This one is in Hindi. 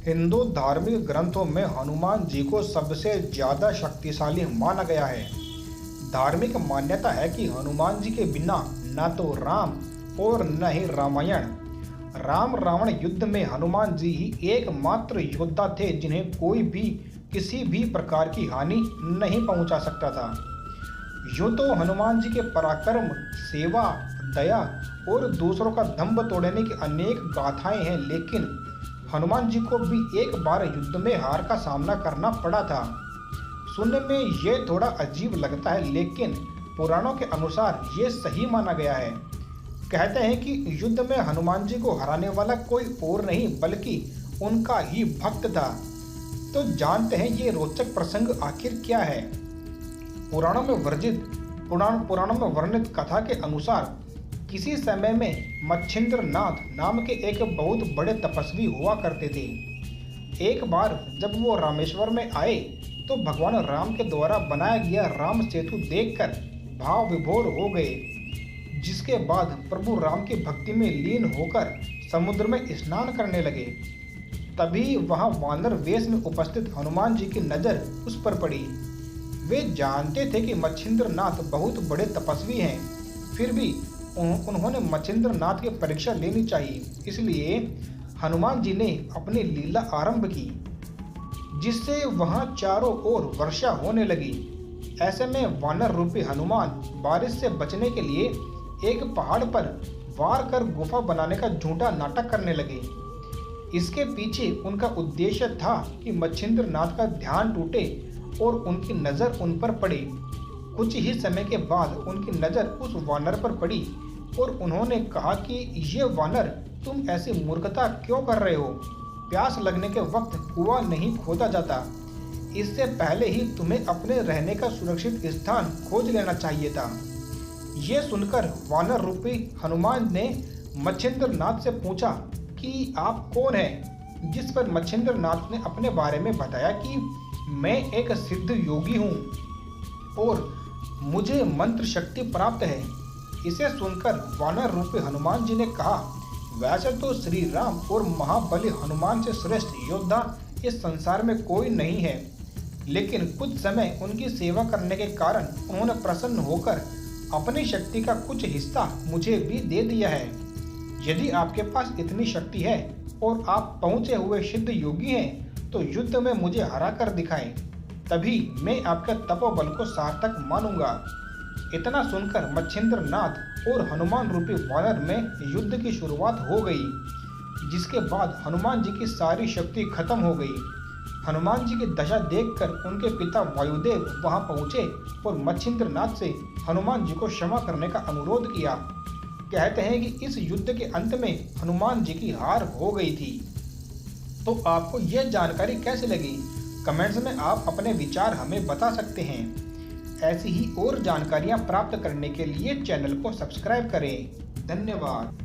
हिंदू धार्मिक ग्रंथों में हनुमान जी को सबसे ज्यादा शक्तिशाली माना गया है। धार्मिक मान्यता है कि हनुमान जी के बिना न तो राम और न ही रामायण। राम रावण युद्ध में हनुमान जी ही एकमात्र योद्धा थे जिन्हें कोई भी किसी भी प्रकार की हानि नहीं पहुंचा सकता था। यूं तो हनुमान जी के पराक्रम, सेवा, दया और दूसरों का दंभ तोड़ने की अनेक गाथाएं हैं, लेकिन हनुमान जी को भी एक बार युद्ध में हार का सामना करना पड़ा था। सुनने में ये थोड़ा अजीब लगता है, लेकिन पुराणों के अनुसार ये सही माना गया है। कहते हैं कि युद्ध में हनुमान जी को हराने वाला कोई और नहीं बल्कि उनका ही भक्त था। तो जानते हैं ये रोचक प्रसंग आखिर क्या है। पुराणों में वर्णित कथा के अनुसार किसी समय में मच्छिंद्र नाथ नाम के एक बहुत बड़े तपस्वी हुआ करते थे। एक बार जब वो रामेश्वर में आए तो भगवान राम के द्वारा बनाया गया राम सेतु देखकर भाव विभोर हो गए, जिसके बाद प्रभु राम की भक्ति में लीन होकर समुद्र में स्नान करने लगे। तभी वहां वानर वेश में उपस्थित हनुमान जी की नजर उस पर पड़ी। वे जानते थे कि मच्छिंद्र नाथ बहुत बड़े तपस्वी हैं, फिर भी उन्होंने मच्छिंद्र नाथ की परीक्षा लेनी चाहिए, इसलिए हनुमान जी ने अपनी लीला आरंभ की, जिससे वहां चारों ओर वर्षा होने लगी। ऐसे में वानर रूपी हनुमान बारिश से बचने के लिए एक पहाड़ पर वार कर गुफा बनाने का झूठा नाटक करने लगे। इसके पीछे उनका उद्देश्य था कि मच्छिंद्र नाथ का ध्यान टूटे और उनकी नजर उन पर पड़े। कुछ ही समय के बाद उनकी नजर उस वानर पर पड़ी और उन्होंने कहा कि ये वानर, तुम ऐसी मूर्खता क्यों कर रहे हो? प्यास लगने के वक्त कुआं नहीं खोदा जाता। इससे पहले ही तुम्हें अपने रहने का सुरक्षित स्थान खोज लेना चाहिए था। ये सुनकर वानर रूपी हनुमान ने मच्छिंद्र नाथ से पूछा कि आप कौन हैं? जिस पर मच्छिंद्र नाथ ने अपने बारे में बताया कि मैं एक सिद्ध योगी हूँ और मुझे मंत्र शक्ति प्राप्त है। इसे सुनकर वानर रूपी हनुमान जी ने कहा, वैसे तो श्री राम और महाबली हनुमान से श्रेष्ठ योद्धा इस संसार में कोई नहीं है, लेकिन कुछ समय उनकी सेवा करने के कारण उन्होंने प्रसन्न होकर अपनी शक्ति का कुछ हिस्सा मुझे भी दे दिया है। यदि आपके पास इतनी शक्ति है और आप पहुंचे हुए सिद्ध योगी हैं, तो युद्ध में मुझे हरा कर दिखाएं, तभी मैं आपके तपोबल को सार्थक मानूंगा। इतना सुनकर मच्छिंद्र नाथ और हनुमान रूपी वानर में युद्ध की शुरुआत हो गई, जिसके बाद हनुमान जी की सारी शक्ति खत्म हो गई। हनुमान जी की दशा देखकर उनके पिता वायुदेव वहां पहुंचे और मच्छिंद्र नाथ से हनुमान जी को क्षमा करने का अनुरोध किया। कहते हैं कि इस युद्ध के अंत में हनुमान जी की हार हो गई थी। तो आपको यह जानकारी कैसी लगी? कमेंट्स में आप अपने विचार हमें बता सकते हैं। ऐसी ही और जानकारियां प्राप्त करने के लिए चैनल को सब्सक्राइब करें। धन्यवाद।